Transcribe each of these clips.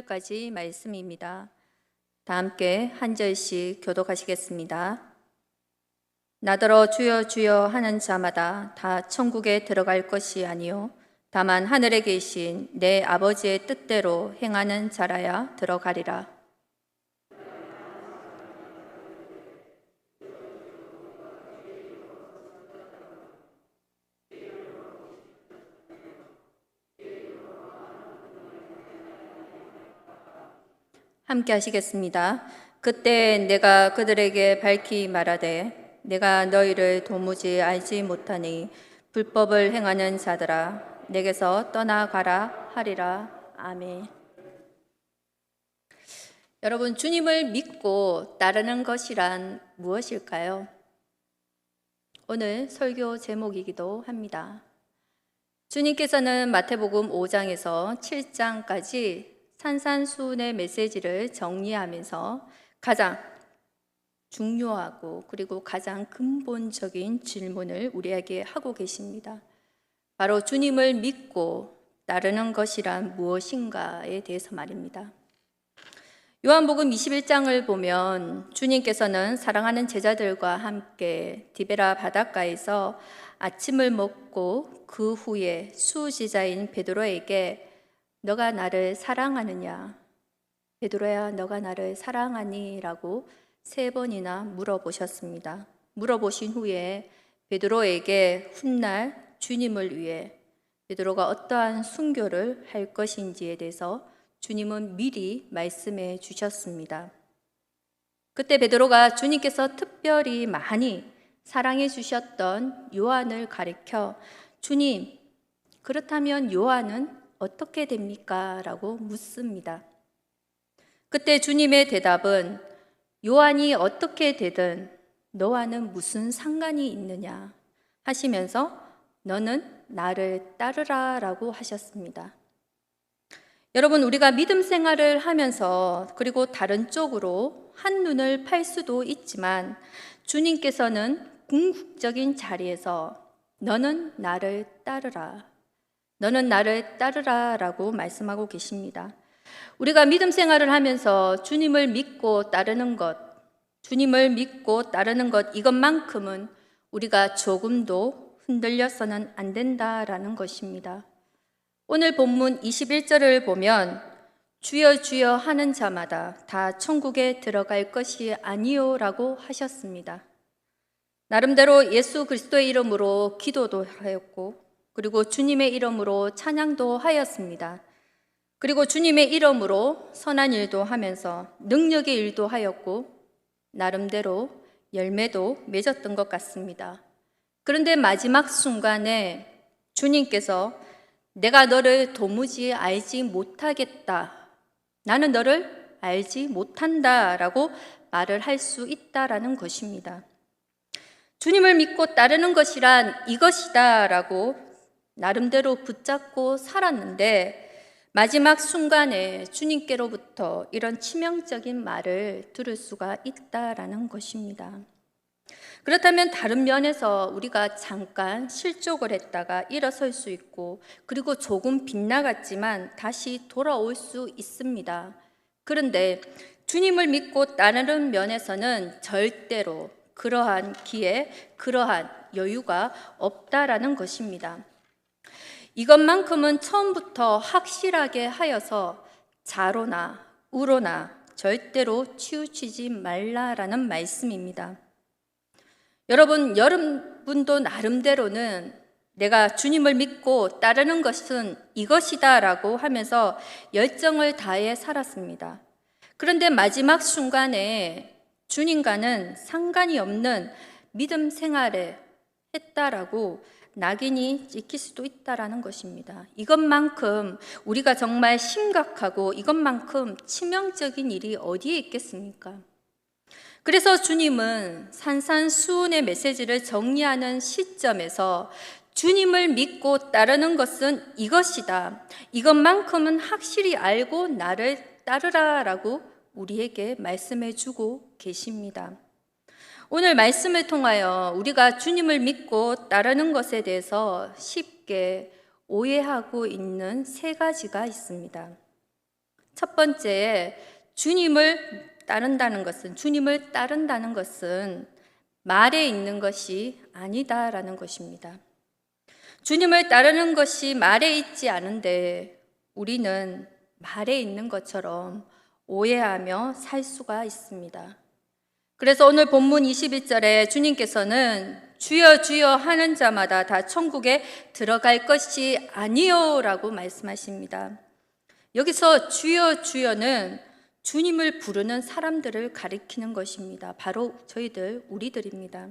까지 말씀입니다. 다 함께 한 절씩 교독하시겠습니다. 나더러 주여 주여 하는 자마다 다 천국에 들어갈 것이 아니요 다만 하늘에 계신 내 아버지의 뜻대로 행하는 자라야 들어가리라. 함께 하시겠습니다. 그때 내가 그들에게 밝히 말하되 내가 너희를 도무지 알지 못하니 불법을 행하는 자들아 내게서 떠나가라 하리라. 아멘. 여러분, 주님을 믿고 따르는 것이란 무엇일까요? 오늘 설교 제목이기도 합니다. 주님께서는 마태복음 5장에서 7장까지 산산수훈의 메시지를 정리하면서 가장 중요하고 그리고 가장 근본적인 질문을 우리에게 하고 계십니다. 바로 주님을 믿고 따르는 것이란 무엇인가에 대해서 말입니다. 요한복음 21장을 보면 주님께서는 사랑하는 제자들과 함께 디베라 바닷가에서 아침을 먹고 그 후에 수지자인 베드로에게 너가 나를 사랑하느냐? 베드로야, 너가 나를 사랑하니? 라고 3번이나 물어보셨습니다. 물어보신 후에 베드로에게 훗날 주님을 위해 베드로가 어떠한 순교를 할 것인지에 대해서 주님은 미리 말씀해 주셨습니다. 그때 베드로가 주님께서 특별히 많이 사랑해 주셨던 요한을 가리켜 주님, 그렇다면 요한은 어떻게 됩니까? 라고 묻습니다. 그때 주님의 대답은 요한이 어떻게 되든 너와는 무슨 상관이 있느냐 하시면서 너는 나를 따르라 라고 하셨습니다. 여러분, 우리가 믿음 생활을 하면서 그리고 다른 쪽으로 한눈을 팔 수도 있지만 주님께서는 궁극적인 자리에서 너는 나를 따르라, 너는 나를 따르라 라고 말씀하고 계십니다. 우리가 믿음 생활을 하면서 주님을 믿고 따르는 것, 주님을 믿고 따르는 것, 이것만큼은 우리가 조금도 흔들려서는 안 된다라는 것입니다. 오늘 본문 21절을 보면 주여 주여 하는 자마다 다 천국에 들어갈 것이 아니요 라고 하셨습니다. 나름대로 예수 그리스도의 이름으로 기도도 하였고 그리고 주님의 이름으로 찬양도 하였습니다. 그리고 주님의 이름으로 선한 일도 하면서 능력의 일도 하였고 나름대로 열매도 맺었던 것 같습니다. 그런데 마지막 순간에 주님께서 내가 너를 도무지 알지 못하겠다, 나는 너를 알지 못한다 라고 말을 할 수 있다라는 것입니다. 주님을 믿고 따르는 것이란 이것이다 라고 나름대로 붙잡고 살았는데 마지막 순간에 주님께로부터 이런 치명적인 말을 들을 수가 있다라는 것입니다. 그렇다면 다른 면에서 우리가 잠깐 실족을 했다가 일어설 수 있고 그리고 조금 빗나갔지만 다시 돌아올 수 있습니다. 그런데 주님을 믿고 따르는 면에서는 절대로 그러한 기회, 그러한 여유가 없다라는 것입니다. 이것만큼은 처음부터 확실하게 하여서 좌로나 우로나 절대로 치우치지 말라라는 말씀입니다. 여러분도 나름대로는 내가 주님을 믿고 따르는 것은 이것이다 라고 하면서 열정을 다해 살았습니다. 그런데 마지막 순간에 주님과는 상관이 없는 믿음 생활을 했다라고 낙인이 찍힐 수도 있다라는 것입니다. 이것만큼 우리가 정말 심각하고 이것만큼 치명적인 일이 어디에 있겠습니까? 그래서 주님은 산산수훈의 메시지를 정리하는 시점에서 주님을 믿고 따르는 것은 이것이다, 이것만큼은 확실히 알고 나를 따르라 라고 우리에게 말씀해 주고 계십니다. 오늘 말씀을 통하여 우리가 주님을 믿고 따르는 것에 대해서 쉽게 오해하고 있는 3가지가 있습니다. 첫 번째, 주님을 따른다는 것은 말에 있는 것이 아니다라는 것입니다. 주님을 따르는 것이 말에 있지 않은데 우리는 말에 있는 것처럼 오해하며 살 수가 있습니다. 그래서 오늘 본문 21절에 주님께서는 주여 주여 하는 자마다 다 천국에 들어갈 것이 아니요 라고 말씀하십니다. 여기서 주여 주여는 주님을 부르는 사람들을 가리키는 것입니다. 바로 우리들입니다.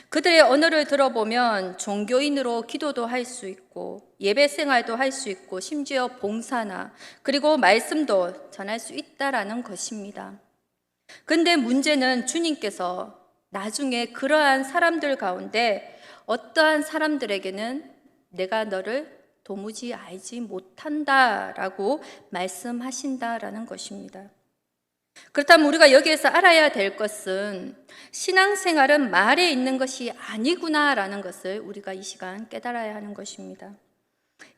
그들의 언어를 들어보면 종교인으로 기도도 할 수 있고 예배 생활도 할 수 있고 심지어 봉사나 그리고 말씀도 전할 수 있다라는 것입니다. 근데 문제는 주님께서 나중에 그러한 사람들 가운데 어떠한 사람들에게는 내가 너를 도무지 알지 못한다라고 말씀하신다라는 것입니다. 그렇다면 우리가 여기에서 알아야 될 것은 신앙생활은 말에 있는 것이 아니구나라는 것을 우리가 이 시간 깨달아야 하는 것입니다.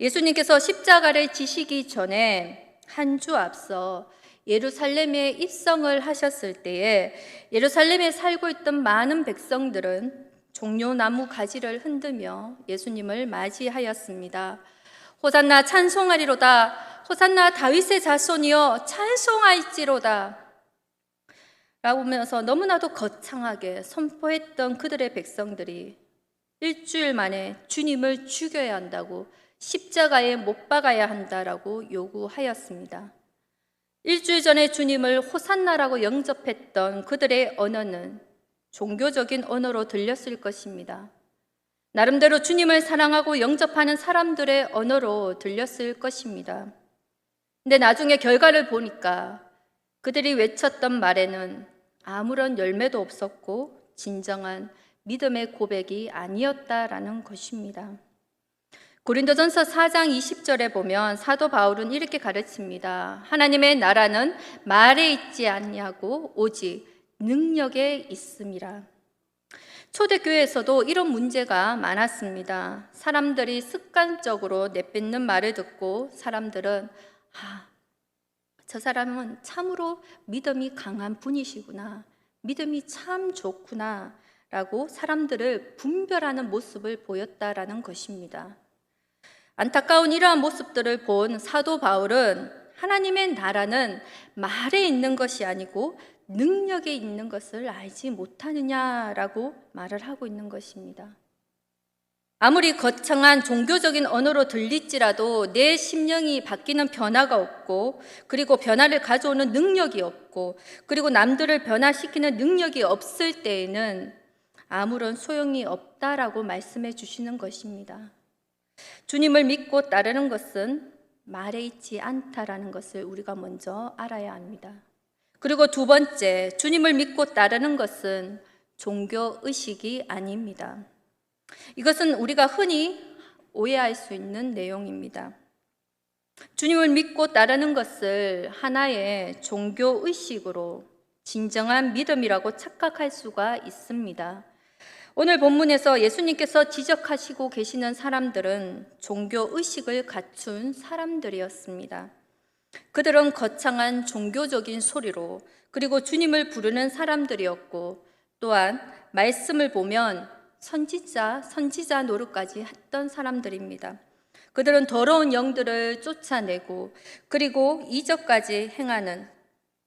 예수님께서 십자가를 지시기 전에 한 주 앞서 예루살렘에 입성을 하셨을 때에 예루살렘에 살고 있던 많은 백성들은 종려나무 가지를 흔들며 예수님을 맞이하였습니다. 호산나 찬송하리로다. 호산나 다윗의 자손이여 찬송할지로다. 라고 하면서 너무나도 거창하게 선포했던 그들의 백성들이 일주일 만에 주님을 죽여야 한다고, 십자가에 못 박아야 한다라고 요구하였습니다. 일주일 전에 주님을 호산나라고 영접했던 그들의 언어는 종교적인 언어로 들렸을 것입니다. 나름대로 주님을 사랑하고 영접하는 사람들의 언어로 들렸을 것입니다. 근데 나중에 결과를 보니까 그들이 외쳤던 말에는 아무런 열매도 없었고 진정한 믿음의 고백이 아니었다라는 것입니다. 고린도전서 4장 20절에 보면 사도 바울은 이렇게 가르칩니다. 하나님의 나라는 말에 있지 않냐고 오직 능력에 있음이라. 초대교회에서도 이런 문제가 많았습니다. 사람들이 습관적으로 내뱉는 말을 듣고 사람들은 저 사람은 참으로 믿음이 강한 분이시구나, 믿음이 참 좋구나 라고 사람들을 분별하는 모습을 보였다라는 것입니다. 안타까운 이러한 모습들을 본 사도 바울은 하나님의 나라는 말에 있는 것이 아니고 능력에 있는 것을 알지 못하느냐라고 말을 하고 있는 것입니다. 아무리 거창한 종교적인 언어로 들릴지라도 내 심령이 바뀌는 변화가 없고, 그리고 변화를 가져오는 능력이 없고, 그리고 남들을 변화시키는 능력이 없을 때에는 아무런 소용이 없다라고 말씀해 주시는 것입니다. 주님을 믿고 따르는 것은 말에 있지 않다라는 것을 우리가 먼저 알아야 합니다. 그리고 두 번째, 주님을 믿고 따르는 것은 종교의식이 아닙니다. 이것은 우리가 흔히 오해할 수 있는 내용입니다. 주님을 믿고 따르는 것을 하나의 종교의식으로 진정한 믿음이라고 착각할 수가 있습니다. 오늘 본문에서 예수님께서 지적하시고 계시는 사람들은 종교의식을 갖춘 사람들이었습니다. 그들은 거창한 종교적인 소리로 그리고 주님을 부르는 사람들이었고, 또한 말씀을 보면 선지자 노릇까지 했던 사람들입니다. 그들은 더러운 영들을 쫓아내고 그리고 이적까지 행하는,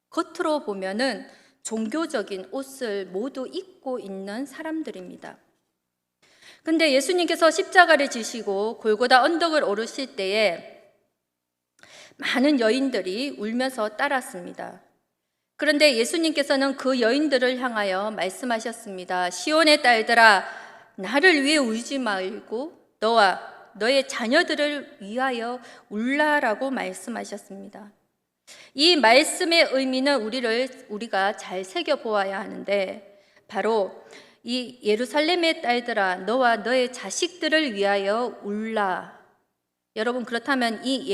겉으로 보면은 종교적인 옷을 모두 입고 있는 사람들입니다. 근데 예수님께서 십자가를 지시고 골고다 언덕을 오르실 때에 많은 여인들이 울면서 따랐습니다. 그런데 예수님께서는 그 여인들을 향하여 말씀하셨습니다. 시온의 딸들아, 나를 위해 울지 말고 너와 너의 자녀들을 위하여 울라라고 말씀하셨습니다. 이 말씀의 의미는 우리가 잘 새겨보아야 하는데, 바로 이 예루살렘의 딸들아, 너와 너의 자식들을 위하여 울라. 여러분, 그렇다면 이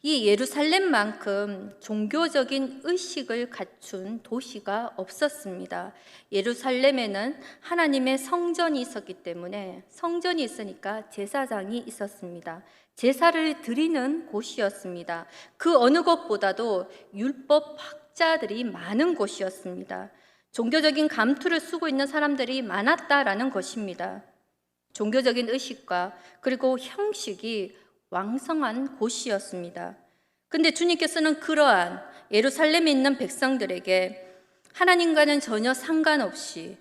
예루살렘만큼 종교적인 의식을 갖춘 도시가 없었습니다. 예루살렘에는 하나님의 성전이 있었기 때문에, 성전이 있으니까 제사장이 있었습니다. 제사를 드리는 곳이었습니다. 그 어느 곳보다도 율법 학자들이 많은 곳이었습니다. 종교적인 감투를 쓰고 있는 사람들이 많았다라는 것입니다. 종교적인 의식과 그리고 형식이 왕성한 곳이었습니다. 근데 주님께서는 그러한 예루살렘에 있는 백성들에게 하나님과는 전혀 상관없이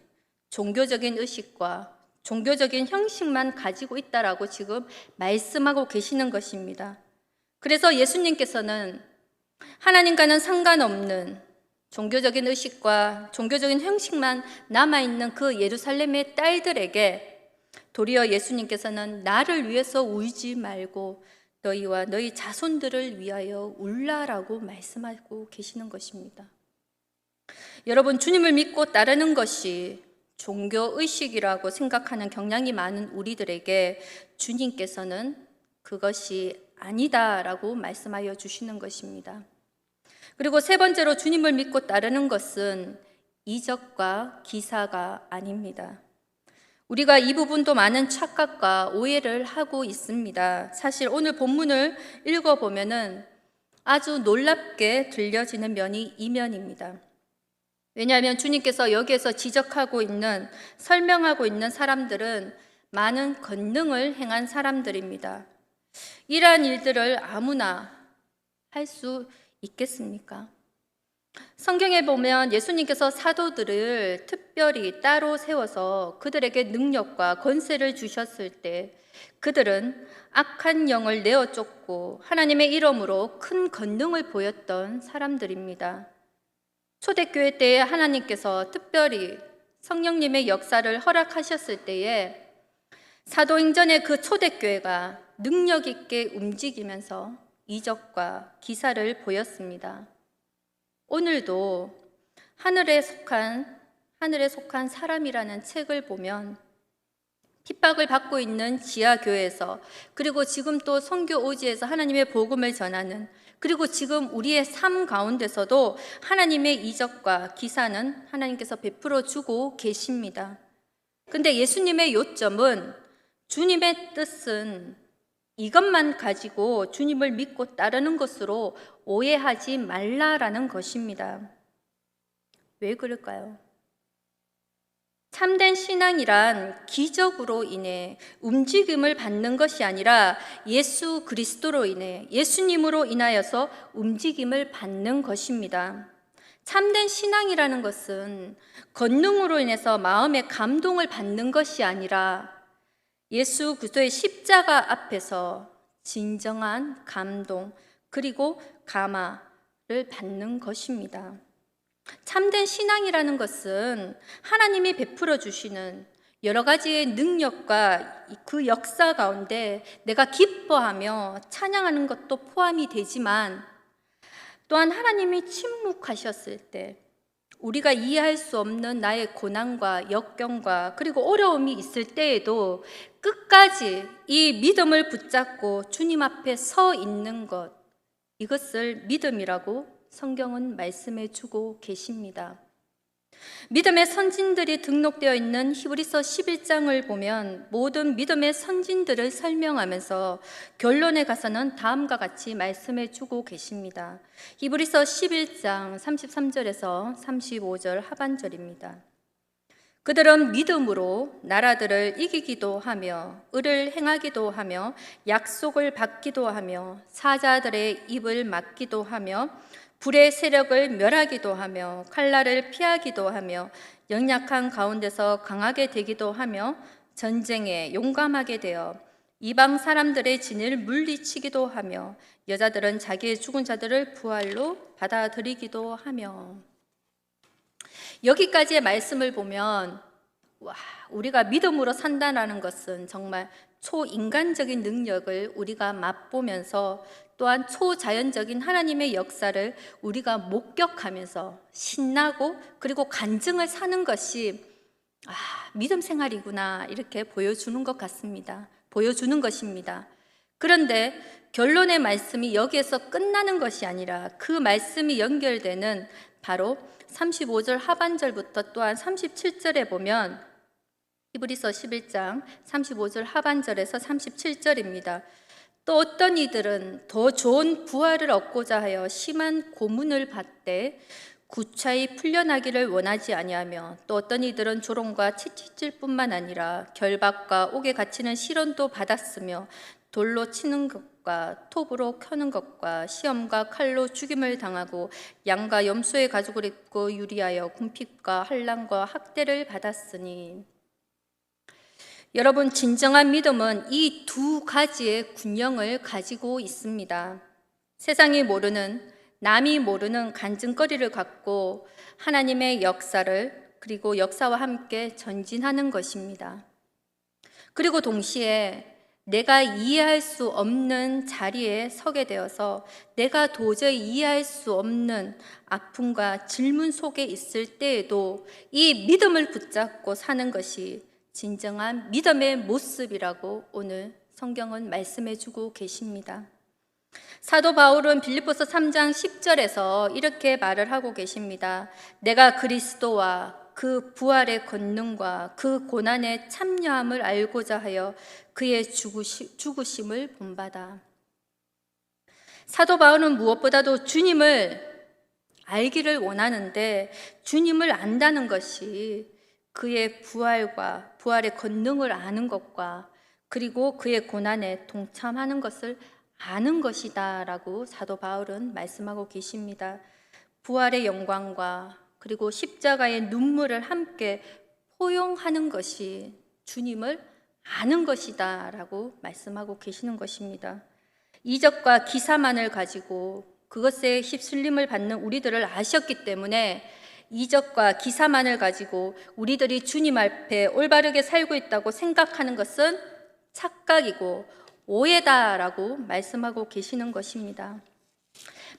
종교적인 의식과 종교적인 형식만 가지고 있다라고 지금 말씀하고 계시는 것입니다. 그래서 예수님께서는 하나님과는 상관없는 종교적인 의식과 종교적인 형식만 남아있는 그 예루살렘의 딸들에게 도리어 예수님께서는 나를 위해서 울지 말고 너희와 너희 자손들을 위하여 울라라고 말씀하고 계시는 것입니다. 여러분, 주님을 믿고 따르는 것이 종교의식이라고 생각하는 경향이 많은 우리들에게 주님께서는 그것이 아니다라고 말씀하여 주시는 것입니다. 그리고 세 번째로 주님을 믿고 따르는 것은 이적과 기사가 아닙니다. 우리가 이 부분도 많은 착각과 오해를 하고 있습니다. 사실 오늘 본문을 읽어보면은 아주 놀랍게 들려지는 면이 이면입니다. 왜냐하면 주님께서 여기에서 지적하고 있는, 설명하고 있는 사람들은 많은 권능을 행한 사람들입니다. 이러한 일들을 아무나 할 수 있겠습니까? 성경에 보면 예수님께서 사도들을 특별히 따로 세워서 그들에게 능력과 권세를 주셨을 때 그들은 악한 영을 내어 쫓고 하나님의 이름으로 큰 권능을 보였던 사람들입니다. 초대교회 때에 하나님께서 특별히 성령님의 역사를 허락하셨을 때에 사도행전의 그 초대교회가 능력 있게 움직이면서 이적과 기사를 보였습니다. 오늘도 하늘에 속한 사람이라는 책을 보면 핍박을 받고 있는 지하교회에서, 그리고 지금 또 선교 오지에서 하나님의 복음을 전하는, 그리고 지금 우리의 삶 가운데서도 하나님의 이적과 기사는 하나님께서 베풀어 주고 계십니다. 근데 예수님의 요점은, 주님의 뜻은 이것만 가지고 주님을 믿고 따르는 것으로 오해하지 말라라는 것입니다. 왜 그럴까요? 참된 신앙이란 기적으로 인해 움직임을 받는 것이 아니라 예수 그리스도로 인해, 예수님으로 인하여서 움직임을 받는 것입니다. 참된 신앙이라는 것은 권능으로 인해서 마음의 감동을 받는 것이 아니라 예수 그리스도의 십자가 앞에서 진정한 감동 그리고 감화를 받는 것입니다. 참된 신앙이라는 것은 하나님이 베풀어 주시는 여러 가지의 능력과 그 역사 가운데 내가 기뻐하며 찬양하는 것도 포함이 되지만, 또한 하나님이 침묵하셨을 때 우리가 이해할 수 없는 나의 고난과 역경과 그리고 어려움이 있을 때에도 끝까지 이 믿음을 붙잡고 주님 앞에 서 있는 것, 이것을 믿음이라고 성경은 말씀해 주고 계십니다. 믿음의 선진들이 등록되어 있는 히브리서 11장을 보면 모든 믿음의 선진들을 설명하면서 결론에 가서는 다음과 같이 말씀해 주고 계십니다. 히브리서 11장 33절에서 35절 하반절입니다. 그들은 믿음으로 나라들을 이기기도 하며 의를 행하기도 하며 약속을 받기도 하며 사자들의 입을 막기도 하며 불의 세력을 멸하기도 하며 칼날을 피하기도 하며 연약한 가운데서 강하게 되기도 하며 전쟁에 용감하게 되어 이방 사람들의 진을 물리치기도 하며 여자들은 자기의 죽은 자들을 부활로 받아들이기도 하며. 여기까지의 말씀을 보면 우리가 믿음으로 산다는 것은 정말 초인간적인 능력을 우리가 맛보면서 또한 초자연적인 하나님의 역사를 우리가 목격하면서 신나고 그리고 간증을 사는 것이 믿음 생활이구나 이렇게 보여주는 것 같습니다. 보여주는 것입니다. 그런데 결론의 말씀이 여기에서 끝나는 것이 아니라 그 말씀이 연결되는 바로 35절 하반절부터 또한 37절에 보면 히브리서 11장 35절 하반절에서 37절입니다. 또 어떤 이들은 더 좋은 부활을 얻고자 하여 심한 고문을 받되 구차히 풀려나기를 원하지 아니하며, 또 어떤 이들은 조롱과 채찍질뿐만 아니라 결박과 옥에 갇히는 시련도 받았으며 돌로 치는 것과 톱으로 켜는 것과 시험과 칼로 죽임을 당하고 양과 염소의 가죽을 입고 유리하여 궁핍과 환난과 학대를 받았으니. 여러분, 진정한 믿음은 이 두 가지의 군형을 가지고 있습니다. 세상이 모르는, 남이 모르는 간증거리를 갖고 하나님의 역사를, 그리고 역사와 함께 전진하는 것입니다. 그리고 동시에 내가 이해할 수 없는 자리에 서게 되어서 내가 도저히 이해할 수 없는 아픔과 질문 속에 있을 때에도 이 믿음을 붙잡고 사는 것이 진정한 믿음의 모습이라고 오늘 성경은 말씀해 주고 계십니다. 사도 바울은 빌립보서 3장 10절에서 이렇게 말을 하고 계십니다. 내가 그리스도와 그 부활의 권능과 그 고난의 참여함을 알고자 하여 그의 죽으심을 본받아. 사도 바울은 무엇보다도 주님을 알기를 원하는데, 주님을 안다는 것이 그의 부활과 부활의 권능을 아는 것과 그리고 그의 고난에 동참하는 것을 아는 것이다 라고 사도 바울은 말씀하고 계십니다. 부활의 영광과 그리고 십자가의 눈물을 함께 포용하는 것이 주님을 아는 것이다 라고 말씀하고 계시는 것입니다. 이적과 기사만을 가지고 그것에 휩쓸림을 받는 우리들을 아셨기 때문에 이적과 기사만을 가지고 우리들이 주님 앞에 올바르게 살고 있다고 생각하는 것은 착각이고 오해다라고 말씀하고 계시는 것입니다.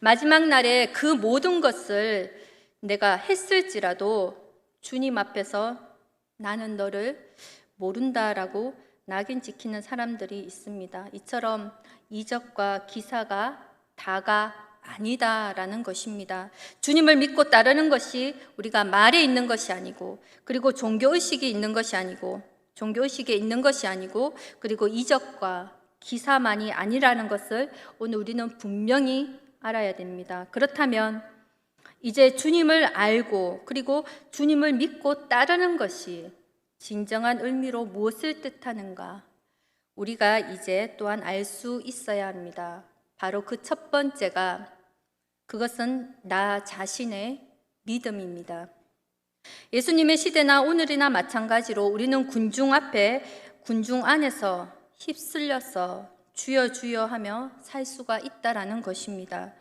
마지막 날에 그 모든 것을 내가 했을지라도 주님 앞에서 나는 너를 모른다라고 낙인 찍히는 사람들이 있습니다. 이처럼 이적과 기사가 다가 아니다라는 것입니다. 주님을 믿고 따르는 것이 우리가 말에 있는 것이 아니고, 그리고 종교의식이 있는 것이 아니고, 종교의식에 있는 것이 아니고, 그리고 이적과 기사만이 아니라는 것을 오늘 우리는 분명히 알아야 됩니다. 그렇다면 이제 주님을 알고 그리고 주님을 믿고 따르는 것이 진정한 의미로 무엇을 뜻하는가, 우리가 이제 또한 알 수 있어야 합니다. 바로 그 첫 번째가, 그것은 나 자신의 믿음입니다. 예수님의 시대나 오늘이나 마찬가지로 우리는 군중 앞에, 군중 안에서 휩쓸려서 주여 주여 하며 살 수가 있다라는 것입니다.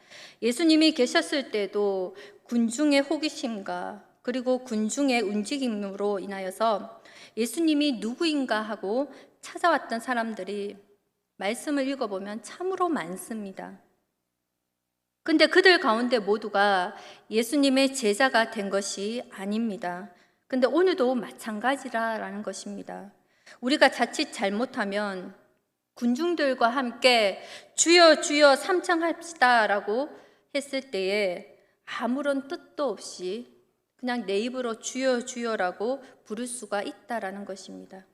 예수님이 계셨을 때도 군중의 호기심과 그리고 군중의 움직임으로 인하여서 예수님이 누구인가 하고 찾아왔던 사람들이 말씀을 읽어보면 참으로 많습니다. 근데 그들 가운데 모두가 예수님의 제자가 된 것이 아닙니다. 근데 오늘도 마찬가지라는 것입니다. 우리가 자칫 잘못하면 군중들과 함께 주여 주여 삼창합시다 라고 했을 때에 아무런 뜻도 없이 그냥 내 입으로 주여 주여라고 부를 수가 있다라는 것입니다.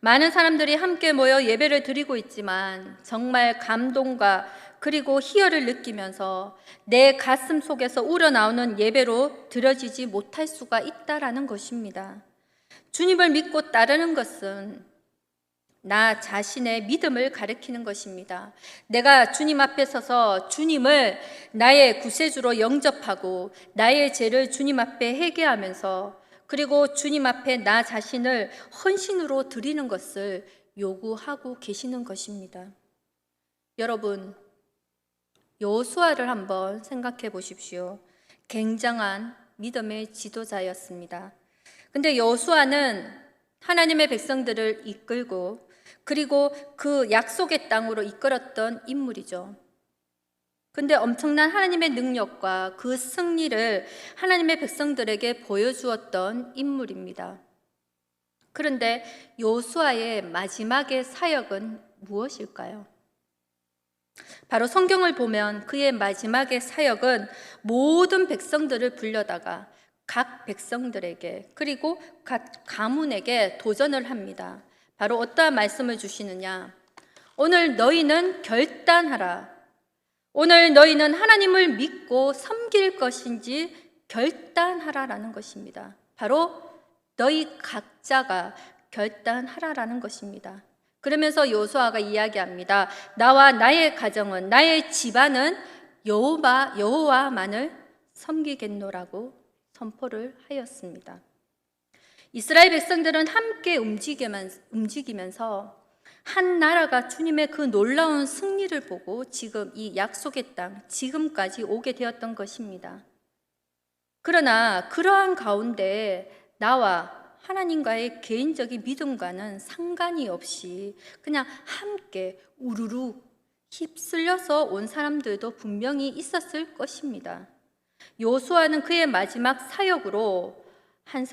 많은 사람들이 함께 모여 예배를 드리고 있지만 정말 감동과 그리고 희열을 느끼면서 내 가슴 속에서 우러나오는 예배로 드려지지 못할 수가 있다라는 것입니다. 주님을 믿고 따르는 것은 나 자신의 믿음을 가리키는 것입니다. 내가 주님 앞에 서서 주님을 나의 구세주로 영접하고 나의 죄를 주님 앞에 회개하면서 그리고 주님 앞에 나 자신을 헌신으로 드리는 것을 요구하고 계시는 것입니다. 여러분, 여호수아를 한번 생각해 보십시오. 굉장한 믿음의 지도자였습니다. 근데 여호수아는 하나님의 백성들을 이끌고 그리고 그 약속의 땅으로 이끌었던 인물이죠. 근데 엄청난 하나님의 능력과 그 승리를 하나님의 백성들에게 보여주었던 인물입니다. 그런데 여호수아의 마지막의 사역은 무엇일까요? 바로 성경을 보면 그의 마지막의 사역은 모든 백성들을 불려다가 각 백성들에게 그리고 각 가문에게 도전을 합니다. 바로 어떠한 말씀을 주시느냐? 오늘 너희는 결단하라. 오늘 너희는 하나님을 믿고 섬길 것인지 결단하라라는 것입니다. 바로 너희 각자가 결단하라라는 것입니다. 그러면서 여호수아가 이야기합니다. 나와 나의 가정은, 나의 집안은 여호와만을 섬기겠노라고 선포를 하였습니다. 이스라엘 백성들은 함께 움직이면서 한 나라가 주님의 그 놀라운 승리를 보고 지금 이 약속의 땅, 지금까지 오게 되었던 것입니다. 그러나 그러한 가운데 나와 하나님과의 개인적인 믿음과는 상관이 없이 그냥 함께 우르르 휩쓸려서 온 사람들도 분명히 있었을 것입니다. 여호수아는 그의 마지막 사역으로 한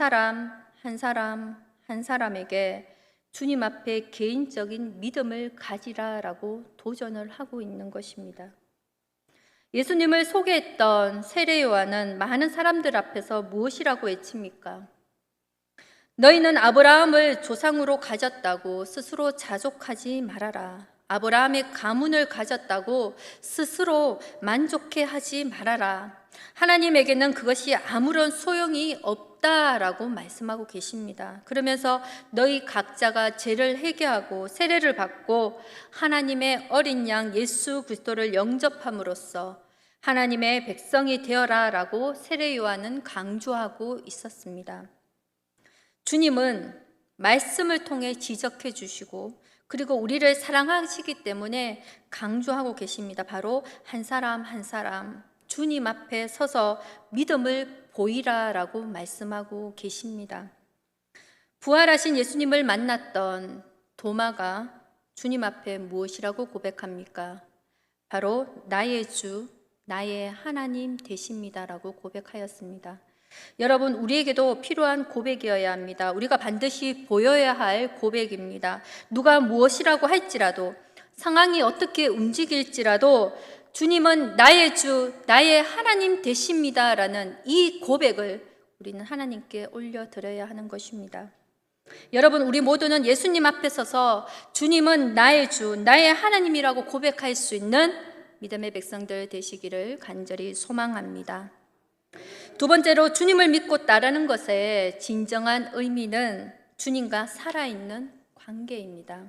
사람에게 주님 앞에 개인적인 믿음을 가지라라고 도전을 하고 있는 것입니다. 예수님을 소개했던 세례 요한은 많은 사람들 앞에서 무엇이라고 외칩니까? 너희는 아브라함을 조상으로 가졌다고 스스로 자족하지 말아라. 아브라함의 가문을 가졌다고 스스로 만족해 하지 말아라. 하나님에게는 그것이 아무런 소용이 없다라고 말씀하고 계십니다. 그러면서 너희 각자가 죄를 회개하고 세례를 받고 하나님의 어린 양 예수 그리스도를 영접함으로써 하나님의 백성이 되어라라고 세례 요한은 강조하고 있었습니다. 주님은 말씀을 통해 지적해 주시고 그리고 우리를 사랑하시기 때문에 강조하고 계십니다. 바로 한 사람 한 사람 주님 앞에 서서 믿음을 보이라라고 말씀하고 계십니다. 부활하신 예수님을 만났던 도마가 주님 앞에 무엇이라고 고백합니까? 바로 나의 주, 나의 하나님 되십니다라고 고백하였습니다. 여러분, 우리에게도 필요한 고백이어야 합니다. 우리가 반드시 보여야 할 고백입니다. 누가 무엇이라고 할지라도, 상황이 어떻게 움직일지라도 주님은 나의 주, 나의 하나님 되십니다라는 이 고백을 우리는 하나님께 올려드려야 하는 것입니다. 여러분, 우리 모두는 예수님 앞에 서서 주님은 나의 주, 나의 하나님이라고 고백할 수 있는 믿음의 백성들 되시기를 간절히 소망합니다. 두 번째로, 주님을 믿고 따르는 것의 진정한 의미는 주님과 살아있는 관계입니다.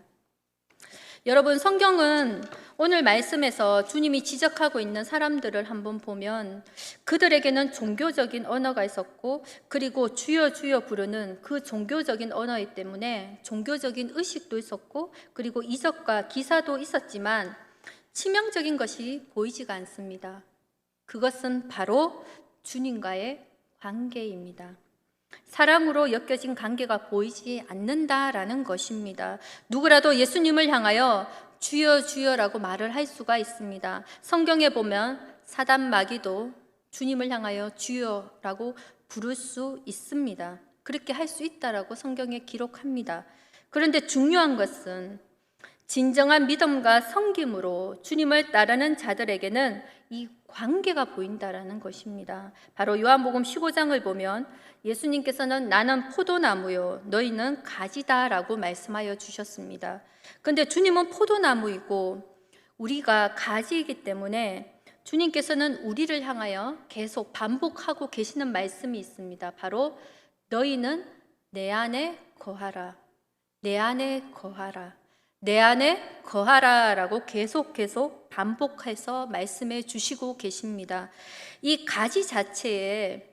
여러분, 성경은 오늘 말씀에서 주님이 지적하고 있는 사람들을 한번 보면 그들에게는 종교적인 언어가 있었고, 그리고 주여 주여 부르는 그 종교적인 언어이기 때문에 종교적인 의식도 있었고, 그리고 이적과 기사도 있었지만 치명적인 것이 보이지가 않습니다. 그것은 바로 주님과의 관계입니다. 사랑으로 엮여진 관계가 보이지 않는다라는 것입니다. 누구라도 예수님을 향하여 주여 주여라고 말을 할 수가 있습니다. 성경에 보면 사단 마귀도 주님을 향하여 주여라고 부를 수 있습니다. 그렇게 할 수 있다라고 성경에 기록합니다. 그런데 중요한 것은 진정한 믿음과 섬김으로 주님을 따르는 자들에게는 이 관계가 보인다라는 것입니다. 바로 요한복음 15장을 보면 예수님께서는 나는 포도나무요 너희는 가지다라고 말씀하여 주셨습니다. 그런데 주님은 포도나무이고 우리가 가지이기 때문에 주님께서는 우리를 향하여 계속 반복하고 계시는 말씀이 있습니다. 바로 너희는 내 안에 거하라, 내 안에 거하라, 내 안에 거하라라고 계속 반복해서 말씀해 주시고 계십니다. 이 가지 자체에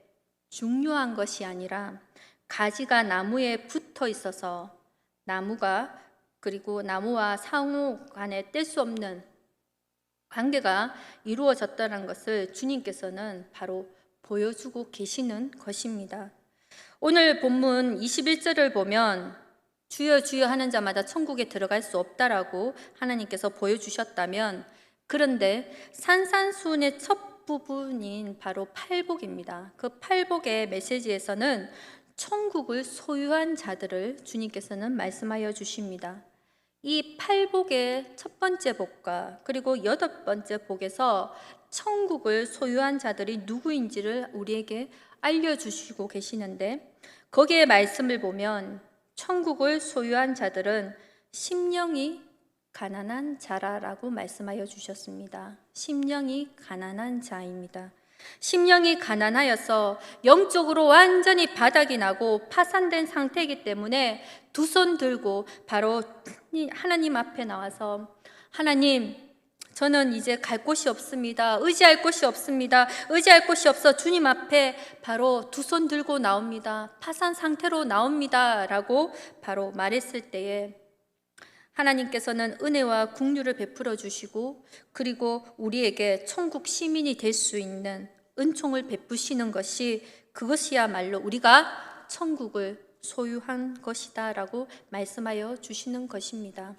중요한 것이 아니라 가지가 나무에 붙어 있어서 나무가 그리고 나무와 상호 간에 뗄 수 없는 관계가 이루어졌다는 것을 주님께서는 바로 보여주고 계시는 것입니다. 오늘 본문 21절을 보면 주여 주여 하는 자마다 천국에 들어갈 수 없다라고 하나님께서 보여주셨다면, 그런데 산산수훈의 첫 부분인 바로 팔복입니다. 그 팔복의 메시지에서는 천국을 소유한 자들을 주님께서는 말씀하여 주십니다. 이 팔복의 첫 번째 복과 그리고 여덟 번째 복에서 천국을 소유한 자들이 누구인지를 우리에게 알려주시고 계시는데, 거기에 말씀을 보면 천국을 소유한 자들은 심령이 가난한 자라라고 말씀하여 주셨습니다. 심령이 가난한 자입니다. 심령이 가난하여서 영적으로 완전히 바닥이 나고 파산된 상태이기 때문에 두 손 들고 바로 하나님 앞에 나와서 하나님, 저는 이제 갈 곳이 없습니다. 의지할 곳이 없습니다. 의지할 곳이 없어 주님 앞에 바로 두 손 들고 나옵니다. 파산 상태로 나옵니다. 라고 바로 말했을 때에 하나님께서는 은혜와 긍휼을 베풀어 주시고 그리고 우리에게 천국 시민이 될 수 있는 은총을 베푸시는 것이 그것이야말로 우리가 천국을 소유한 것이다 라고 말씀하여 주시는 것입니다.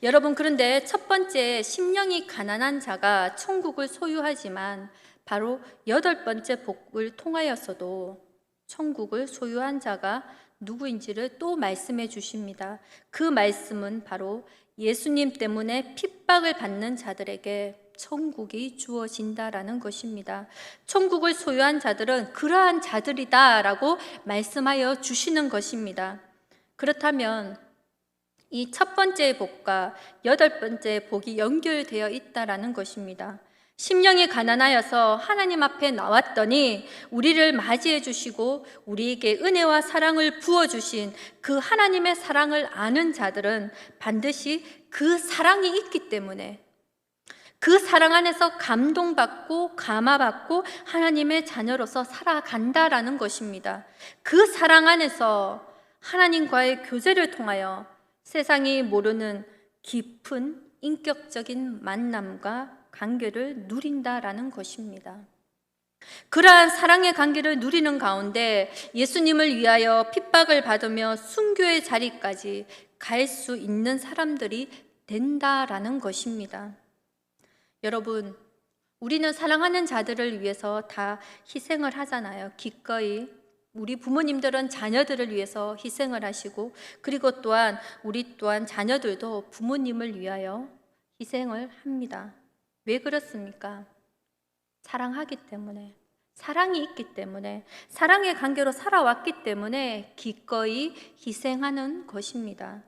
여러분, 그런데 첫 번째 심령이 가난한 자가 천국을 소유하지만 바로 8번째 복을 통하여서도 천국을 소유한 자가 누구인지를 또 말씀해 주십니다. 그 말씀은 바로 예수님 때문에 핍박을 받는 자들에게 천국이 주어진다라는 것입니다. 천국을 소유한 자들은 그러한 자들이다라고 말씀하여 주시는 것입니다. 그렇다면 이 첫 번째 복과 8번째 복이 연결되어 있다라는 것입니다. 심령이 가난하여서 하나님 앞에 나왔더니 우리를 맞이해 주시고 우리에게 은혜와 사랑을 부어주신 그 하나님의 사랑을 아는 자들은 반드시 그 사랑이 있기 때문에 그 사랑 안에서 감동받고 감화받고 하나님의 자녀로서 살아간다라는 것입니다. 그 사랑 안에서 하나님과의 교제를 통하여 세상이 모르는 깊은 인격적인 만남과 관계를 누린다라는 것입니다. 그러한 사랑의 관계를 누리는 가운데 예수님을 위하여 핍박을 받으며 순교의 자리까지 갈 수 있는 사람들이 된다라는 것입니다. 여러분, 우리는 사랑하는 자들을 위해서 다 희생을 하잖아요. 기꺼이 우리 부모님들은 자녀들을 위해서 희생을 하시고 그리고 또한 우리 또한 자녀들도 부모님을 위하여 희생을 합니다. 왜 그렇습니까? 사랑하기 때문에, 사랑이 있기 때문에, 사랑의 관계로 살아왔기 때문에 기꺼이 희생하는 것입니다.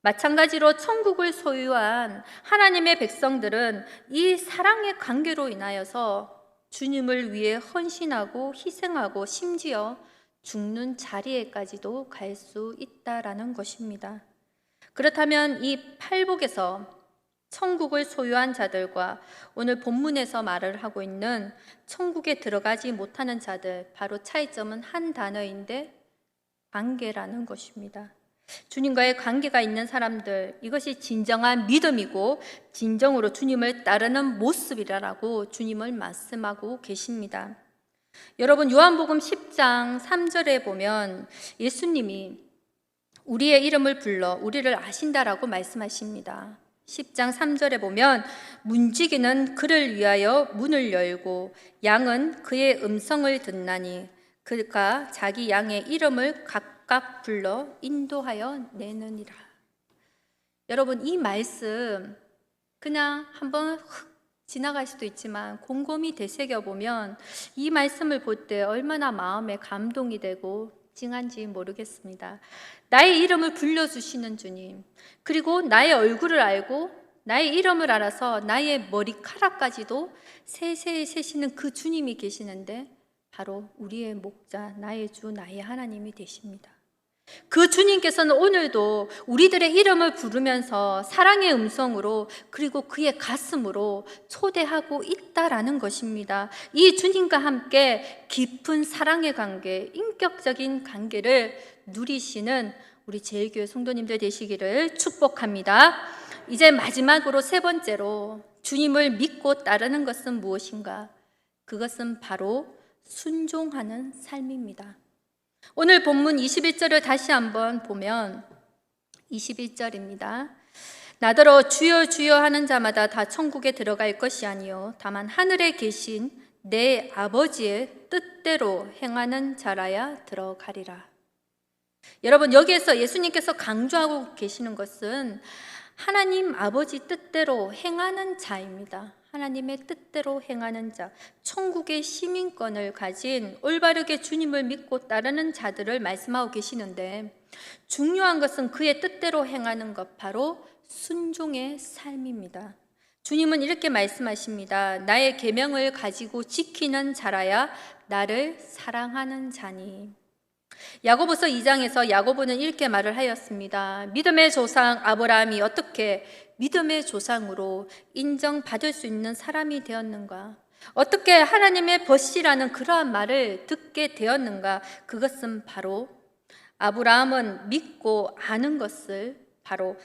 마찬가지로 천국을 소유한 하나님의 백성들은 이 사랑의 관계로 인하여서 주님을 위해 헌신하고 희생하고 심지어 죽는 자리에까지도 갈 수 있다라는 것입니다. 그렇다면 이 팔복에서 천국을 소유한 자들과 오늘 본문에서 말을 하고 있는 천국에 들어가지 못하는 자들, 바로 차이점은 한 단어인데 관계라는 것입니다. 주님과의 관계가 있는 사람들, 이것이 진정한 믿음이고 진정으로 주님을 따르는 모습이라고 주님을 말씀하고 계십니다. 여러분, 요한복음 10장 3절에 보면 예수님이 우리의 이름을 불러 우리를 아신다라고 말씀하십니다. 10장 3절에 보면 문지기는 그를 위하여 문을 열고 양은 그의 음성을 듣나니 그가 자기 양의 이름을 각각 불러 인도하여 내느니라. 여러분, 이 말씀 그냥 한번 지나갈 수도 있지만 곰곰이 되새겨보면 이 말씀을 볼 때 얼마나 마음에 감동이 되고 찡한지 모르겠습니다. 나의 이름을 불러주시는 주님, 그리고 나의 얼굴을 알고 나의 이름을 알아서 나의 머리카락까지도 세세히 세시는 그 주님이 계시는데 바로 우리의 목자, 나의 주, 나의 하나님이 되십니다. 그 주님께서는 오늘도 우리들의 이름을 부르면서 사랑의 음성으로 그리고 그의 가슴으로 초대하고 있다라는 것입니다. 이 주님과 함께 깊은 사랑의 관계, 인격적인 관계를 누리시는 우리 제일교회 성도님들 되시기를 축복합니다. 이제 마지막으로 세 번째로 주님을 믿고 따르는 것은 무엇인가? 그것은 바로 순종하는 삶입니다. 오늘 본문 21절을 다시 한번 보면 21절입니다. 나더러 주여 주여 하는 자마다 다 천국에 들어갈 것이 아니요 다만 하늘에 계신 내 아버지의 뜻대로 행하는 자라야 들어가리라. 여러분, 여기에서 예수님께서 강조하고 계시는 것은 하나님 아버지 뜻대로 행하는 자입니다. 하나님의 뜻대로 행하는 자, 천국의 시민권을 가진 올바르게 주님을 믿고 따르는 자들을 말씀하고 계시는데 중요한 것은 그의 뜻대로 행하는 것, 바로 순종의 삶입니다. 주님은 이렇게 말씀하십니다. 나의 계명을 가지고 지키는 자라야 나를 사랑하는 자니. 야고보서 2장에서 야고보는 이렇게 말을 하였습니다. 믿음의 조상 아브라함이 어떻게 믿음의 조상으로 인정받을 수 있는 사람이 되었는가? 어떻게 하나님의 벗이라는 그러한 말을 듣게 되었는가? 그것은 바로 아브라함은 믿고 아는 것을 바로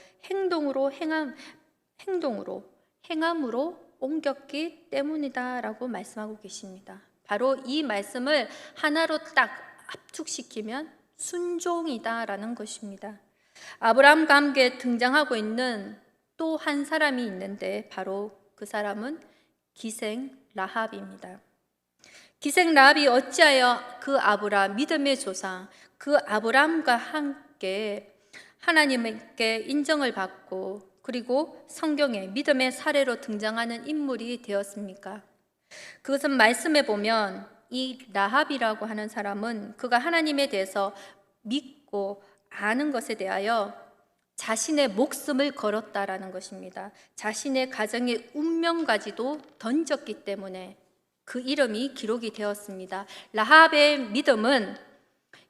행함으로 옮겼기 때문이다라고 말씀하고 계십니다. 바로 이 말씀을 하나로 딱 압축시키면 순종이다라는 것입니다. 아브라함과 함께 등장하고 있는 또 한 사람이 있는데 바로 그 사람은 기생 라합입니다. 기생 라합이 어찌하여 그 아브라함 믿음의 조상 그 아브라함과 함께 하나님께 인정을 받고 그리고 성경에 믿음의 사례로 등장하는 인물이 되었습니까? 그것은 말씀에 보면 이 라합이라고 하는 사람은 그가 하나님에 대해서 믿고 아는 것에 대하여 자신의 목숨을 걸었다라는 것입니다. 자신의 가정의 운명까지도 던졌기 때문에 그 이름이 기록이 되었습니다. 라합의 믿음은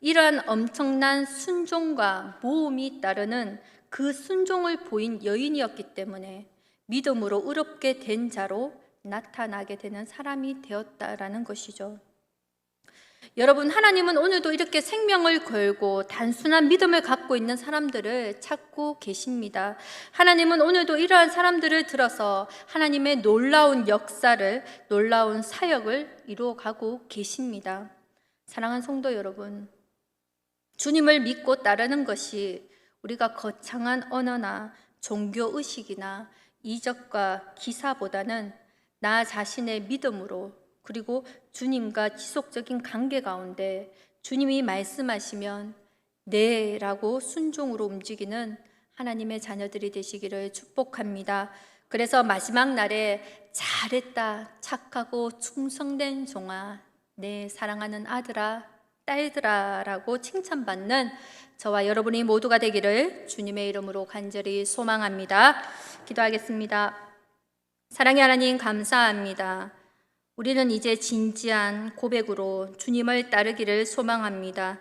이러한 엄청난 순종과 모험이 따르는 그 순종을 보인 여인이었기 때문에 믿음으로 의롭게 된 자로 나타나게 되는 사람이 되었다라는 것이죠. 여러분, 하나님은 오늘도 이렇게 생명을 걸고 단순한 믿음을 갖고 있는 사람들을 찾고 계십니다. 하나님은 오늘도 이러한 사람들을 들어서 하나님의 놀라운 역사를, 놀라운 사역을 이루어가고 계십니다. 사랑하는 성도 여러분, 주님을 믿고 따르는 것이 우리가 거창한 언어나 종교의식이나 이적과 기사보다는 나 자신의 믿음으로 그리고 주님과 지속적인 관계 가운데 주님이 말씀하시면 네 라고 순종으로 움직이는 하나님의 자녀들이 되시기를 축복합니다. 그래서 마지막 날에 잘했다 착하고 충성된 종아 내 사랑하는 아들아 딸들아 라고 칭찬받는 저와 여러분이 모두가 되기를 주님의 이름으로 간절히 소망합니다. 기도하겠습니다. 사랑의 하나님 감사합니다. 우리는 이제 진지한 고백으로 주님을 따르기를 소망합니다.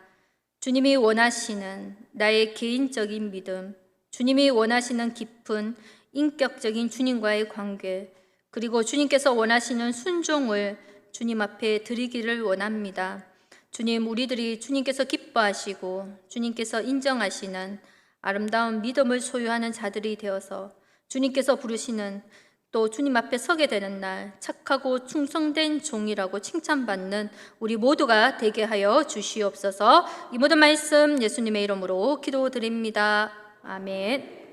주님이 원하시는 나의 개인적인 믿음, 주님이 원하시는 깊은 인격적인 주님과의 관계, 그리고 주님께서 원하시는 순종을 주님 앞에 드리기를 원합니다. 주님, 우리들이 주님께서 기뻐하시고 주님께서 인정하시는 아름다운 믿음을 소유하는 자들이 되어서 주님께서 부르시는 또 주님 앞에 서게 되는 날 착하고 충성된 종이라고 칭찬받는 우리 모두가 되게 하여 주시옵소서. 이 모든 말씀 예수님의 이름으로 기도드립니다. 아멘.